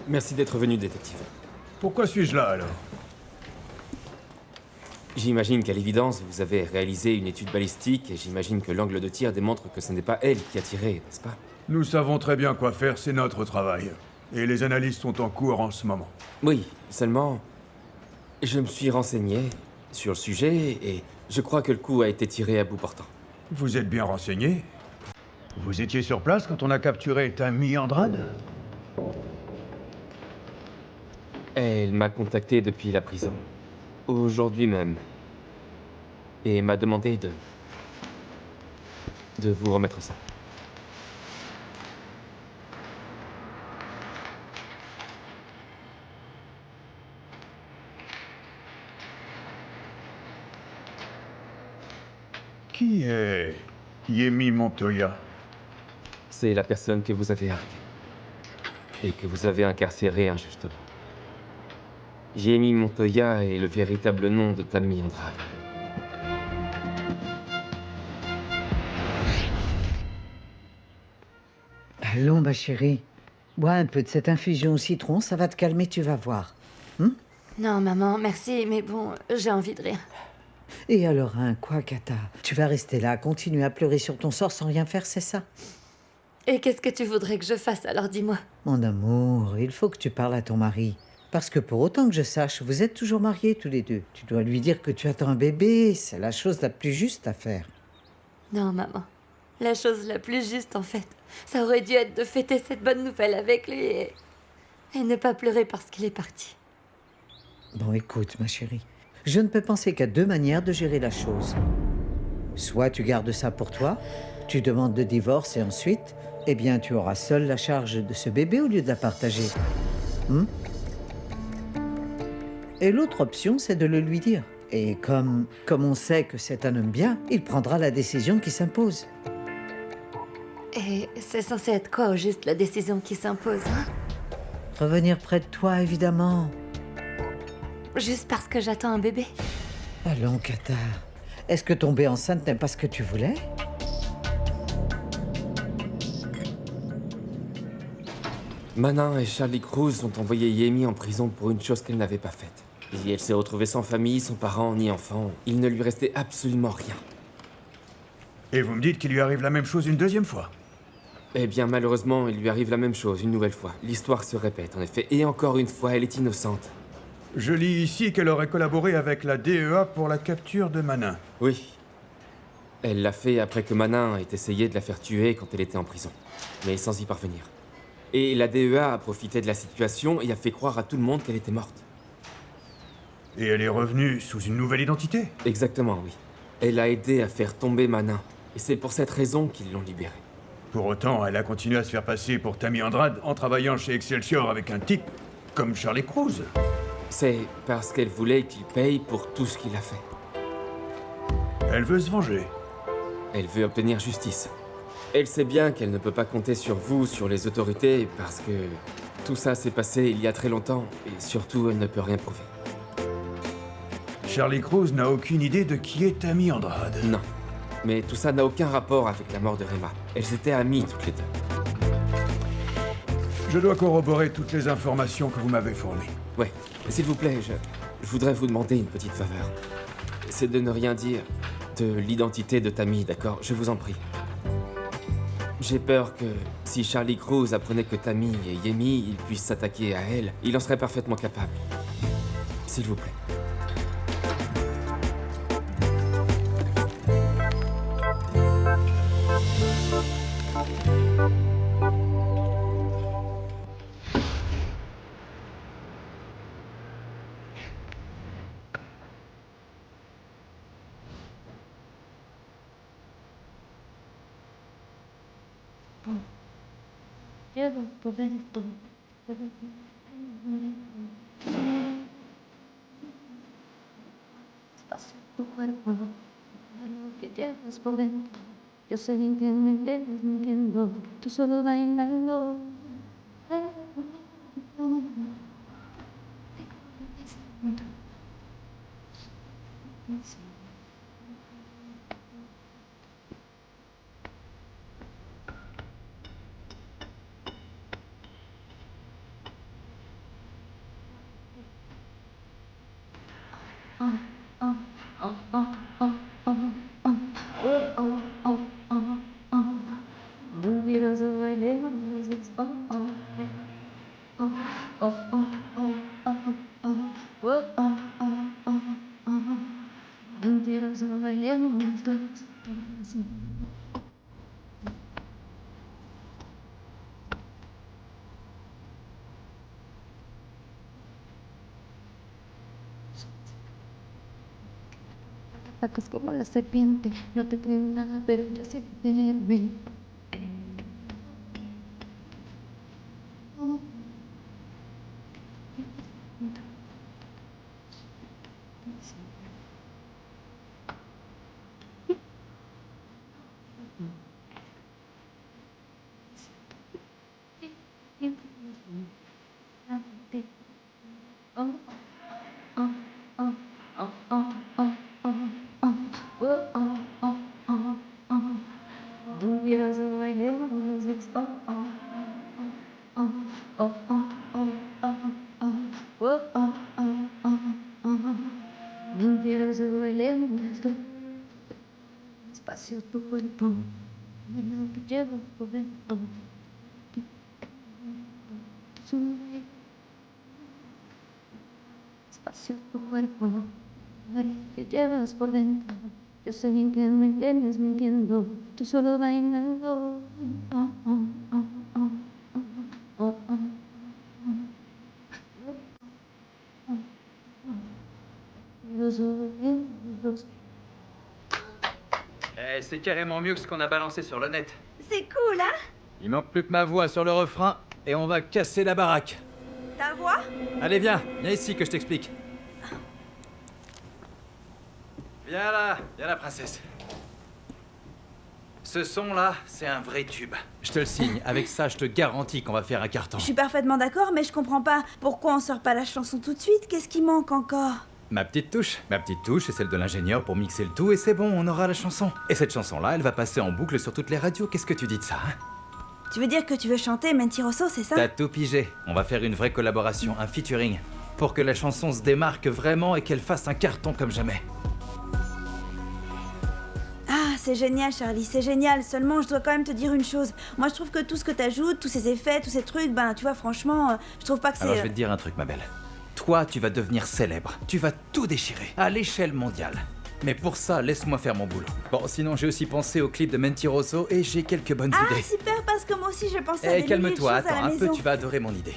Merci d'être venu, détective. Pourquoi suis-je là, alors? J'imagine qu'à l'évidence, vous avez réalisé une étude balistique et j'imagine que l'angle de tir démontre que ce n'est pas elle qui a tiré, n'est-ce pas? Nous savons très bien quoi faire, c'est notre travail. Et les analyses sont en cours en ce moment. Oui, seulement... Je me suis renseigné sur le sujet et je crois que le coup a été tiré à bout portant. Vous êtes bien renseigné? Vous étiez sur place quand on a capturé Tammy Andrade? Elle m'a contacté depuis la prison. Aujourd'hui même. Et m'a demandé de vous remettre ça. Qui est Yemi Montoya? C'est la personne que vous avez arrêtée. Et que vous avez incarcérée injustement. Yemi Montoya est le véritable nom de Tammy Andrade. Allons, ma chérie. Bois un peu de cette infusion au citron, ça va te calmer, tu vas voir. Non, maman, merci, mais bon, j'ai envie de rire. Et alors, hein, quoi, Kata? Tu vas rester là, continuer à pleurer sur ton sort sans rien faire, c'est ça? Et qu'est-ce que tu voudrais que je fasse, alors dis-moi? Mon amour, il faut que tu parles à ton mari. Parce que pour autant que je sache, vous êtes toujours mariés tous les deux. Tu dois lui dire que tu attends un bébé, c'est la chose la plus juste à faire. Non, maman. La chose la plus juste, en fait, ça aurait dû être de fêter cette bonne nouvelle avec lui et ne pas pleurer parce qu'il est parti. Bon, écoute, ma chérie, je ne peux penser qu'à deux manières de gérer la chose. Soit tu gardes ça pour toi, tu demandes le divorce et ensuite, eh bien, tu auras seule la charge de ce bébé au lieu de la partager. Et l'autre option, c'est de le lui dire. Et comme on sait que c'est un homme bien, il prendra la décision qui s'impose. Et c'est censé être quoi, au juste, la décision qui s'impose, hein? Revenir près de toi, évidemment. Juste parce que j'attends un bébé? Allons, Kata. Est-ce que tomber enceinte n'est pas ce que tu voulais? Manin et Charlie Cruz ont envoyé Yemi en prison pour une chose qu'elle n'avait pas faite. Et elle s'est retrouvée sans famille, sans parents, ni enfants. Il ne lui restait absolument rien. Et vous me dites qu'il lui arrive la même chose une deuxième fois? Eh bien, malheureusement, il lui arrive la même chose une nouvelle fois. L'histoire se répète, en effet. Et encore une fois, elle est innocente. Je lis ici qu'elle aurait collaboré avec la DEA pour la capture de Manin. Oui. Elle l'a fait après que Manin ait essayé de la faire tuer quand elle était en prison. Mais sans y parvenir. Et la DEA a profité de la situation et a fait croire à tout le monde qu'elle était morte. Et elle est revenue sous une nouvelle identité? Exactement, oui. Elle a aidé à faire tomber Manin. Et c'est pour cette raison qu'ils l'ont libérée. Pour autant, elle a continué à se faire passer pour Tammy Andrade en travaillant chez Excelsior avec un type comme Charlie Cruz. C'est parce qu'elle voulait qu'il paye pour tout ce qu'il a fait. Elle veut se venger. Elle veut obtenir justice. Elle sait bien qu'elle ne peut pas compter sur vous, sur les autorités, parce que tout ça s'est passé il y a très longtemps, et surtout, elle ne peut rien prouver. Charlie Cruz n'a aucune idée de qui est Tammy Andrade. Non. Mais tout ça n'a aucun rapport avec la mort de Rema. Elles étaient amies toutes les deux. Je dois corroborer toutes les informations que vous m'avez fournies. Ouais. S'il vous plaît, je voudrais vous demander une petite faveur. C'est de ne rien dire de l'identité de Tammy, d'accord? Je vous en prie. J'ai peur que si Charlie Cruz apprenait que Tammy est Yemi, il puisse s'attaquer à elle. Il en serait parfaitement capable. S'il vous plaît. Tu cuerpo, lo que llevas por dentro. Yo sé que me entiendo, tú solo bailando. Atacas como la serpiente, no te creo nada, pero ya sé que te vi. Espacio tu cuerpo, me llevo por dentro. Espacio tu cuerpo, que llevas por dentro. Yo sé bien que me entiendes mintiendo, tú solo bailando. Oh, oh, oh, oh, oh, oh, Los oídos. C'est carrément mieux que ce qu'on a balancé sur le net. C'est cool, hein? Il manque plus que ma voix sur le refrain et on va casser la baraque. Ta voix? Allez, viens ici que je t'explique. Viens là, princesse. Ce son-là, c'est un vrai tube. Je te le signe, avec ça, je te garantis qu'on va faire un carton. Je suis parfaitement d'accord, mais je comprends pas. Pourquoi on sort pas la chanson tout de suite? Qu'est-ce qui manque encore? Ma petite touche, c'est celle de l'ingénieur pour mixer le tout et c'est bon, on aura la chanson. Et cette chanson-là, elle va passer en boucle sur toutes les radios. Qu'est-ce que tu dis de ça, hein? Tu veux dire que tu veux chanter Mentiroso, c'est ça? T'as tout pigé. On va faire une vraie collaboration, un featuring, pour que la chanson se démarque vraiment et qu'elle fasse un carton comme jamais. Ah, c'est génial, Charlie, c'est génial. Seulement, je dois quand même te dire une chose. Moi, je trouve que tout ce que t'ajoutes, tous ces effets, tous ces trucs, ben, tu vois, franchement, je trouve pas que c'est... Alors, je vais te dire un truc, ma belle. Toi, tu vas devenir célèbre. Tu vas tout déchirer, à l'échelle mondiale. Mais pour ça, laisse-moi faire mon boulot. Bon, sinon, j'ai aussi pensé au clip de Mentiroso et j'ai quelques bonnes idées. Ah, super, parce que moi aussi, je pensais à des milliers de calme-toi, choses à attends la un peu, maison. tu vas adorer mon idée.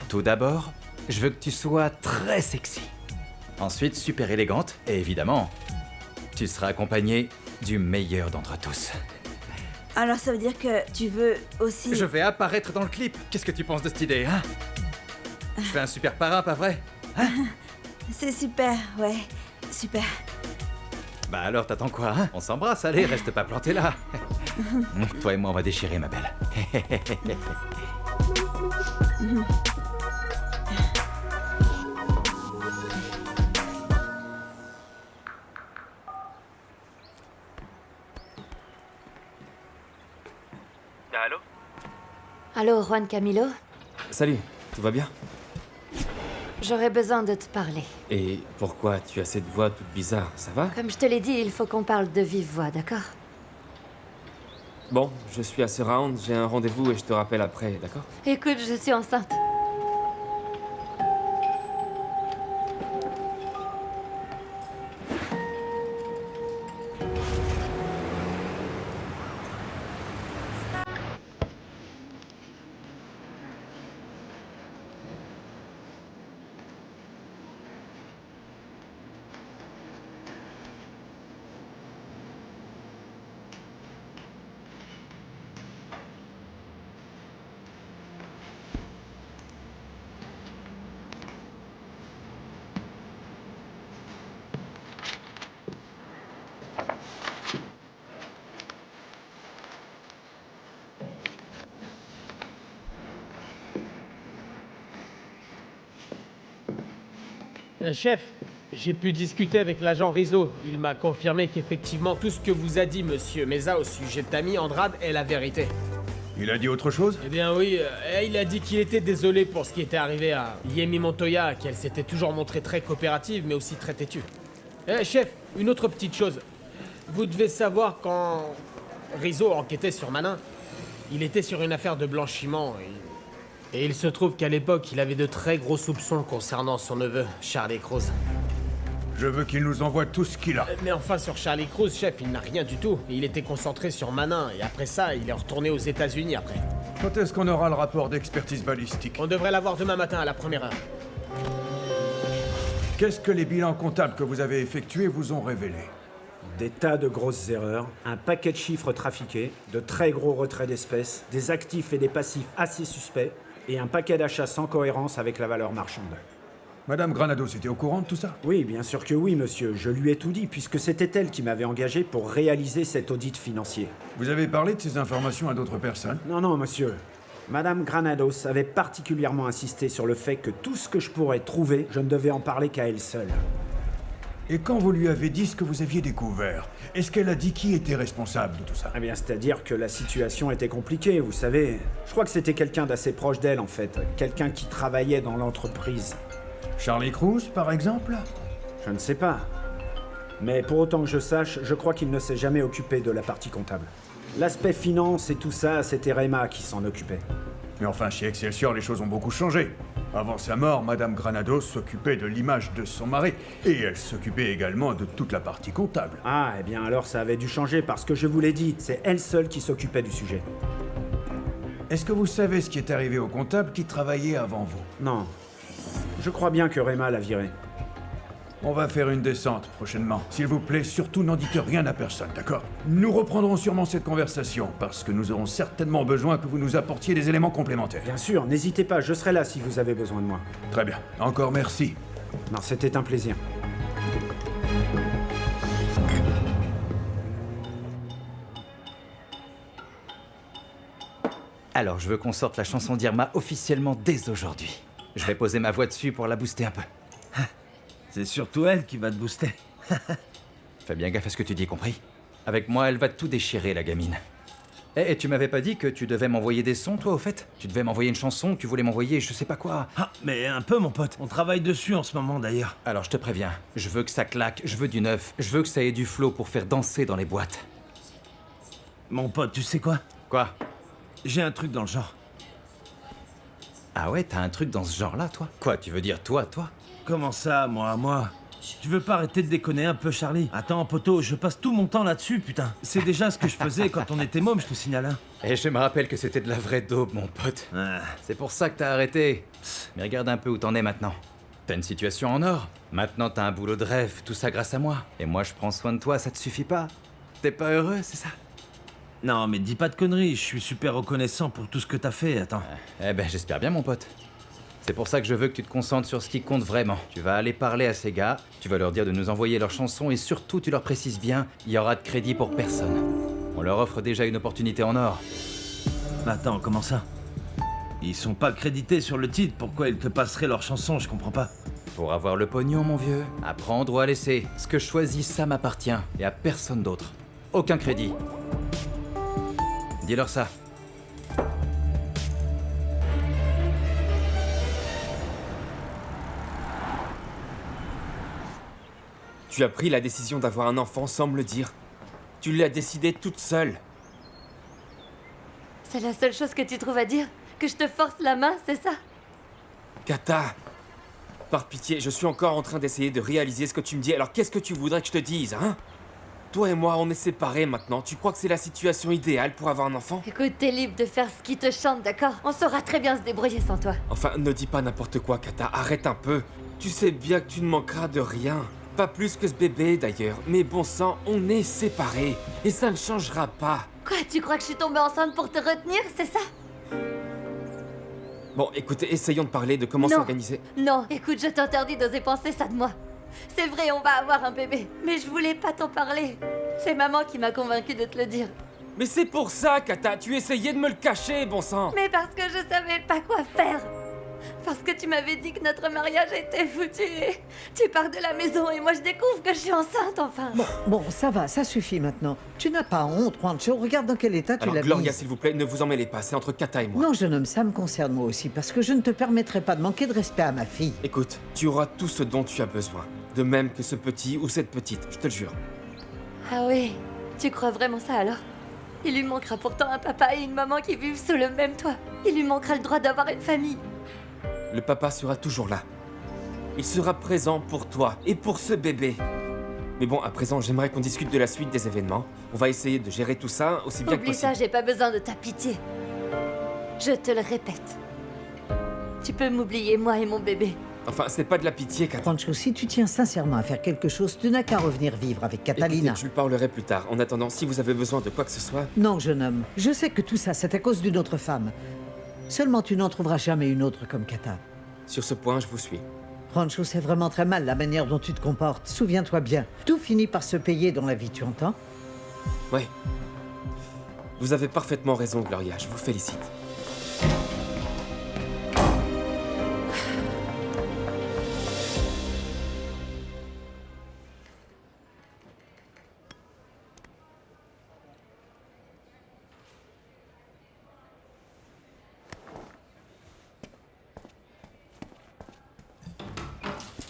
Tout d'abord, je veux que tu sois très sexy. Ensuite, super élégante. Et évidemment, tu seras accompagnée du meilleur d'entre tous. Alors, ça veut dire que tu veux aussi... Je vais apparaître dans le clip. Qu'est-ce que tu penses de cette idée, hein? Je fais un super parrain, pas vrai? C'est super, ouais, super. Bah alors, t'attends quoi, hein? On s'embrasse, allez, reste pas planté là. Toi et moi, on va déchirer, ma belle. Allô? Allô, Juan Camilo? Salut, tout va bien? J'aurais besoin de te parler. Et pourquoi tu as cette voix toute bizarre, ça va? Comme je te l'ai dit, il faut qu'on parle de vive voix, d'accord? Bon, je suis à ce round, j'ai un rendez-vous et je te rappelle après, d'accord? Écoute, je suis enceinte. Chef, j'ai pu discuter avec l'agent Rizzo. Il m'a confirmé qu'effectivement tout ce que vous a dit Monsieur Meza au sujet de Tammy Andrade est la vérité. Il a dit autre chose? Eh bien oui, il a dit qu'il était désolé pour ce qui était arrivé à Yemi Montoya, qu'elle s'était toujours montrée très coopérative mais aussi très têtue. Chef, une autre petite chose. Vous devez savoir quand Rizzo enquêtait sur Manin, il était sur une affaire de blanchiment et il se trouve qu'à l'époque, il avait de très gros soupçons concernant son neveu, Charlie Croze. Je veux qu'il nous envoie tout ce qu'il a. Mais enfin, sur Charlie Cruz, chef, il n'a rien du tout. Il était concentré sur Manin, et après ça, il est retourné aux États-Unis après. Quand est-ce qu'on aura le rapport d'expertise balistique? On devrait l'avoir demain matin à la première heure. Qu'est-ce que les bilans comptables que vous avez effectués vous ont révélé? Des tas de grosses erreurs, un paquet de chiffres trafiqués, de très gros retraits d'espèces, des actifs et des passifs assez suspects, et un paquet d'achats sans cohérence avec la valeur marchande. Madame Granados était au courant de tout ça? Oui, bien sûr que oui, monsieur. Je lui ai tout dit, puisque c'était elle qui m'avait engagé pour réaliser cet audit financier. Vous avez parlé de ces informations à d'autres personnes? Non, non, monsieur. Madame Granados avait particulièrement insisté sur le fait que tout ce que je pourrais trouver, je ne devais en parler qu'à elle seule. Et quand vous lui avez dit ce que vous aviez découvert, est-ce qu'elle a dit qui était responsable de tout ça? Eh bien, c'est-à-dire que la situation était compliquée, vous savez. Je crois que c'était quelqu'un d'assez proche d'elle, en fait. Quelqu'un qui travaillait dans l'entreprise. Charlie Cruz, par exemple? Je ne sais pas. Mais pour autant que je sache, je crois qu'il ne s'est jamais occupé de la partie comptable. L'aspect finance et tout ça, c'était Rema qui s'en occupait. Mais enfin, chez Excelsior, les choses ont beaucoup changé. Avant sa mort, Madame Granados s'occupait de l'image de son mari, et elle s'occupait également de toute la partie comptable. Ah, eh bien alors ça avait dû changer, parce que je vous l'ai dit, c'est elle seule qui s'occupait du sujet. Est-ce que vous savez ce qui est arrivé au comptable qui travaillait avant vous? Non. Je crois bien que Rema l'a viré. On va faire une descente prochainement. S'il vous plaît, surtout n'en dites rien à personne, d'accord? Nous reprendrons sûrement cette conversation, parce que nous aurons certainement besoin que vous nous apportiez des éléments complémentaires. Bien sûr, n'hésitez pas, je serai là si vous avez besoin de moi. Très bien. Encore merci. Non, c'était un plaisir. Alors, je veux qu'on sorte la chanson d'Irma officiellement dès aujourd'hui. Je vais poser ma voix dessus pour la booster un peu. C'est surtout elle qui va te booster. Fais bien gaffe à ce que tu dis, compris? Avec moi, elle va tout déchirer, la gamine. Et tu m'avais pas dit que tu devais m'envoyer des sons, toi, au fait? Tu devais m'envoyer une chanson, tu voulais m'envoyer je sais pas quoi. Ah, mais un peu, mon pote. On travaille dessus en ce moment, d'ailleurs. Alors, je te préviens, je veux que ça claque, je veux du neuf, je veux que ça ait du flow pour faire danser dans les boîtes. Mon pote, tu sais quoi? Quoi? J'ai un truc dans le genre. Ah ouais, t'as un truc dans ce genre-là, toi? Quoi, tu veux dire toi? Comment ça, moi? Tu veux pas arrêter de déconner un peu, Charlie? Attends, poteau, je passe tout mon temps là-dessus, putain. C'est déjà ce que je faisais quand on était môme, je te signale, hein. Et je me rappelle que c'était de la vraie daube, mon pote. Ah. C'est pour ça que t'as arrêté. Mais regarde un peu où t'en es maintenant. T'as une situation en or. Maintenant, t'as un boulot de rêve, tout ça grâce à moi. Et moi, je prends soin de toi, ça te suffit pas? T'es pas heureux, c'est ça? Non, mais dis pas de conneries, je suis super reconnaissant pour tout ce que t'as fait, attends. Eh ben, j'espère bien, mon pote. C'est pour ça que je veux que tu te concentres sur ce qui compte vraiment. Tu vas aller parler à ces gars, tu vas leur dire de nous envoyer leurs chansons et surtout, tu leur précises bien, il y aura de crédit pour personne. On leur offre déjà une opportunité en or. Attends, comment ça? Ils sont pas crédités sur le titre, pourquoi ils te passeraient leurs chansons, je comprends pas. Pour avoir le pognon, mon vieux, à prendre ou à laisser. Ce que je choisis, ça m'appartient, et à personne d'autre. Aucun crédit. Dis-leur ça. Tu as pris la décision d'avoir un enfant sans me le dire. Tu l'as décidé toute seule. C'est la seule chose que tu trouves à dire? Que je te force la main, c'est ça? Kata, par pitié, je suis encore en train d'essayer de réaliser ce que tu me dis. Alors qu'est-ce que tu voudrais que je te dise, hein? Toi et moi, on est séparés maintenant. Tu crois que c'est la situation idéale pour avoir un enfant? Écoute, t'es libre de faire ce qui te chante, d'accord? On saura très bien se débrouiller sans toi. Enfin, ne dis pas n'importe quoi, Kata. Arrête un peu. Tu sais bien que tu ne manqueras de rien. Pas plus que ce bébé, d'ailleurs. Mais bon sang, on est séparés. Et ça ne changera pas. Quoi, tu crois que je suis tombée enceinte pour te retenir, c'est ça? Bon, écoutez, essayons de parler de comment Non. s'organiser. Non, écoute, je t'interdis d'oser penser ça de moi. C'est vrai, on va avoir un bébé, mais je voulais pas t'en parler. C'est maman qui m'a convaincue de te le dire. Mais c'est pour ça, Kata. Tu essayais de me le cacher, bon sang. Mais parce que je savais pas quoi faire. Parce que tu m'avais dit que notre mariage était foutu et tu pars de la maison et moi je découvre que je suis enceinte, enfin. Bon, ça va, ça suffit maintenant. Tu n'as pas honte, Juancho. Regarde dans quel état tu Alors, l'as Gloria, mise. s'il vous plaît, ne vous emmêlez pas. C'est entre Kata et moi. Non, jeune homme, ça me concerne moi aussi, parce que je ne te permettrai pas de manquer de respect à ma fille. Écoute, tu auras tout ce dont tu as besoin. De même que ce petit ou cette petite, je te le jure. Ah oui, tu crois vraiment ça alors? Il lui manquera pourtant un papa et une maman qui vivent sous le même toit. Il lui manquera le droit d'avoir une famille. Le papa sera toujours là. Il sera présent pour toi et pour ce bébé. Mais bon, à présent, j'aimerais qu'on discute de la suite des événements. On va essayer de gérer tout ça aussi bien que Oublie possible. ça, j'ai pas besoin de ta pitié. Je te le répète. Tu peux m'oublier, moi et mon bébé. Enfin, c'est pas de la pitié, Kat. Francho, si tu tiens sincèrement à faire quelque chose, tu n'as qu'à revenir vivre avec Catalina. Écoutez, je lui parlerai plus tard. En attendant, si vous avez besoin de quoi que ce soit... Non, jeune homme, je sais que tout ça, c'est à cause d'une autre femme. Seulement, tu n'en trouveras jamais une autre comme Kata. Sur ce point, je vous suis. Rancho, c'est vraiment très mal la manière dont tu te comportes. Souviens-toi bien, tout finit par se payer dans la vie, tu entends? Ouais. Vous avez parfaitement raison, Gloria. Je vous félicite.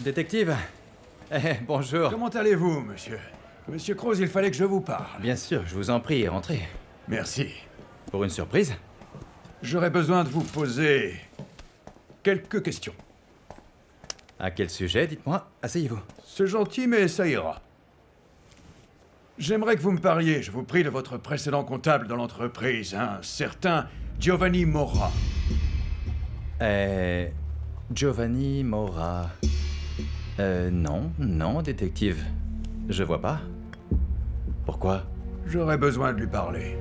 Détective. Bonjour. Comment allez-vous, monsieur? Monsieur Croze, il fallait que je vous parle. Bien sûr, je vous en prie, rentrez. Merci. Pour une surprise? J'aurais besoin de vous poser quelques questions. À quel sujet, dites-moi? Asseyez-vous. C'est gentil, mais ça ira. J'aimerais que vous me parliez, je vous prie, de votre précédent comptable dans l'entreprise, un certain Giovanni Mora. Giovanni Mora. Non, détective. Je vois pas. Pourquoi? J'aurais besoin de lui parler.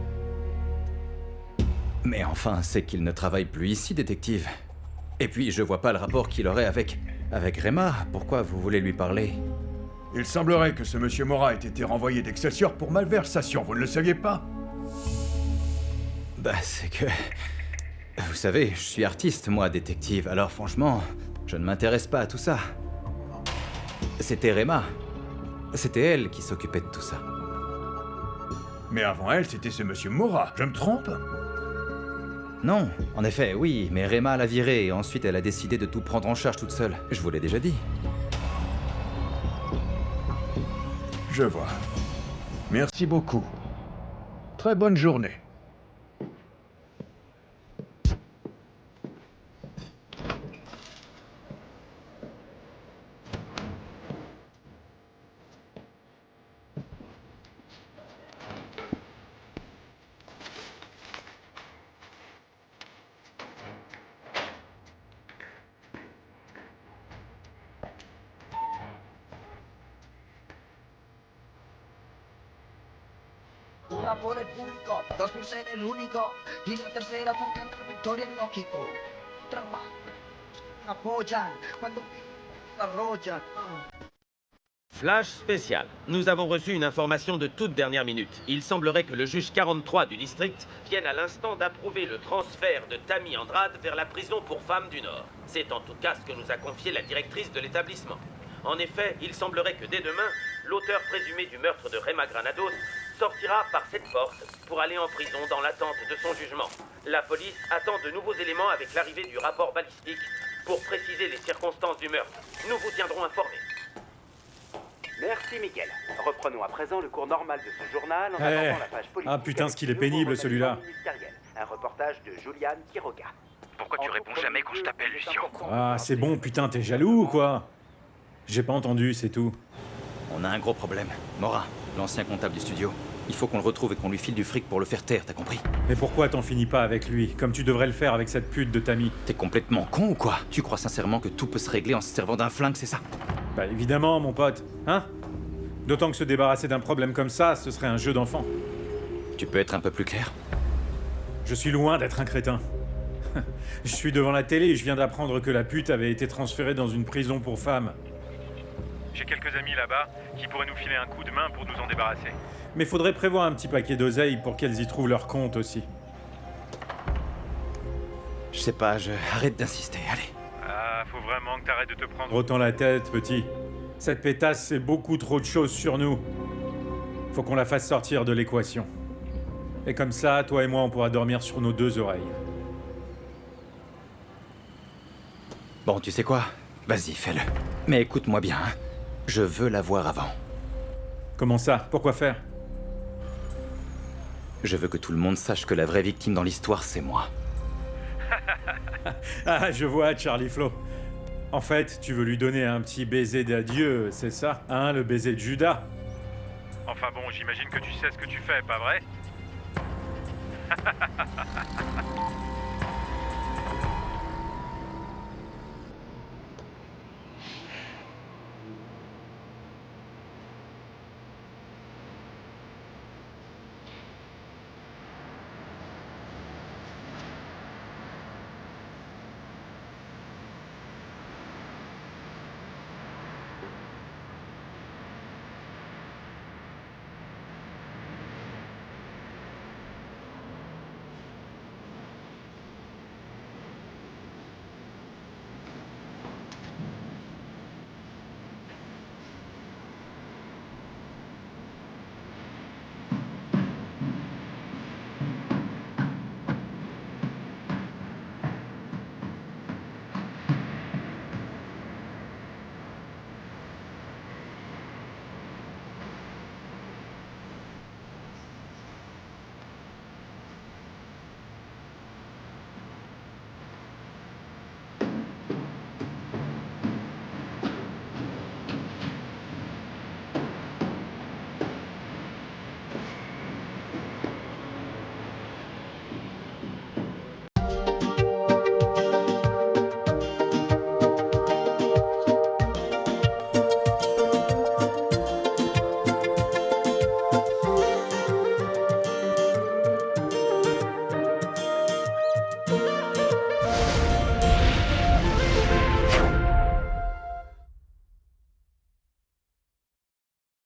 Mais enfin, c'est qu'il ne travaille plus ici, détective. Et puis, je vois pas le rapport qu'il aurait avec Rema. Pourquoi vous voulez lui parler? Il semblerait que ce monsieur Mora ait été renvoyé d'Excelsior pour malversation, vous ne le saviez pas? Bah, c'est que... Vous savez, je suis artiste, moi, détective. Alors franchement, je ne m'intéresse pas à tout ça. C'était Rema. C'était elle qui s'occupait de tout ça. Mais avant elle, c'était ce monsieur Mora. Je me trompe? Non, en effet, oui, mais Rema l'a virée et ensuite elle a décidé de tout prendre en charge toute seule. Je vous l'ai déjà dit. Je vois. Merci beaucoup. Très bonne journée. Un amore pubblico, lo tu sei l'unico, in tercera puntata vittoria di Okiko. Trabajo, apoyan, cuando arrojan. Flash spécial. Nous avons reçu une information de toute dernière minute. Il semblerait que le juge 43 du district vienne à l'instant d'approuver le transfert de Tammy Andrade vers la prison pour femmes du Nord. C'est en tout cas ce que nous a confié la directrice de l'établissement. En effet, il semblerait que dès demain, l'auteur présumé du meurtre de Rema Granados sortira par cette porte pour aller en prison dans l'attente de son jugement. La police attend de nouveaux éléments avec l'arrivée du rapport balistique pour préciser les circonstances du meurtre. Nous vous tiendrons informés. Merci Miguel. Reprenons à présent le cours normal de ce journal en attendant la page politique. Ah putain, ce qu'il est pénible celui-là. Un reportage de Juliane Quiroga. Pourquoi tu réponds jamais quand je t'appelle, Lucien? Ah, c'est bon, putain, t'es jaloux ou quoi? J'ai pas entendu, c'est tout. On a un gros problème. Mora, l'ancien comptable du studio. Il faut qu'on le retrouve et qu'on lui file du fric pour le faire taire, t'as compris? Mais pourquoi t'en finis pas avec lui, comme tu devrais le faire avec cette pute de Tammy? T'es complètement con ou quoi? Tu crois sincèrement que tout peut se régler en se servant d'un flingue, c'est ça? Bah évidemment, mon pote. Hein? D'autant que se débarrasser d'un problème comme ça, ce serait un jeu d'enfant. Tu peux être un peu plus clair? Je suis loin d'être un crétin. Je suis devant la télé et je viens d'apprendre que la pute avait été transférée dans une prison pour femmes. J'ai quelques amis là-bas qui pourraient nous filer un coup de main pour nous en débarrasser. Mais faudrait prévoir un petit paquet d'oseille pour qu'elles y trouvent leur compte aussi. Je sais pas, arrête d'insister, allez. Ah, faut vraiment que t'arrêtes de te prendre... Retends la tête, petit. Cette pétasse, c'est beaucoup trop de choses sur nous. Faut qu'on la fasse sortir de l'équation. Et comme ça, toi et moi, on pourra dormir sur nos deux oreilles. Bon, tu sais quoi? Vas-y, fais-le. Mais écoute-moi bien, hein. Je veux la voir avant. Comment ça? Pourquoi faire? Je veux que tout le monde sache que la vraie victime dans l'histoire, c'est moi. Ah, je vois, Charlie Flo. En fait, tu veux lui donner un petit baiser d'adieu, c'est ça? Hein, le baiser de Judas? Enfin bon, j'imagine que tu sais ce que tu fais, pas vrai?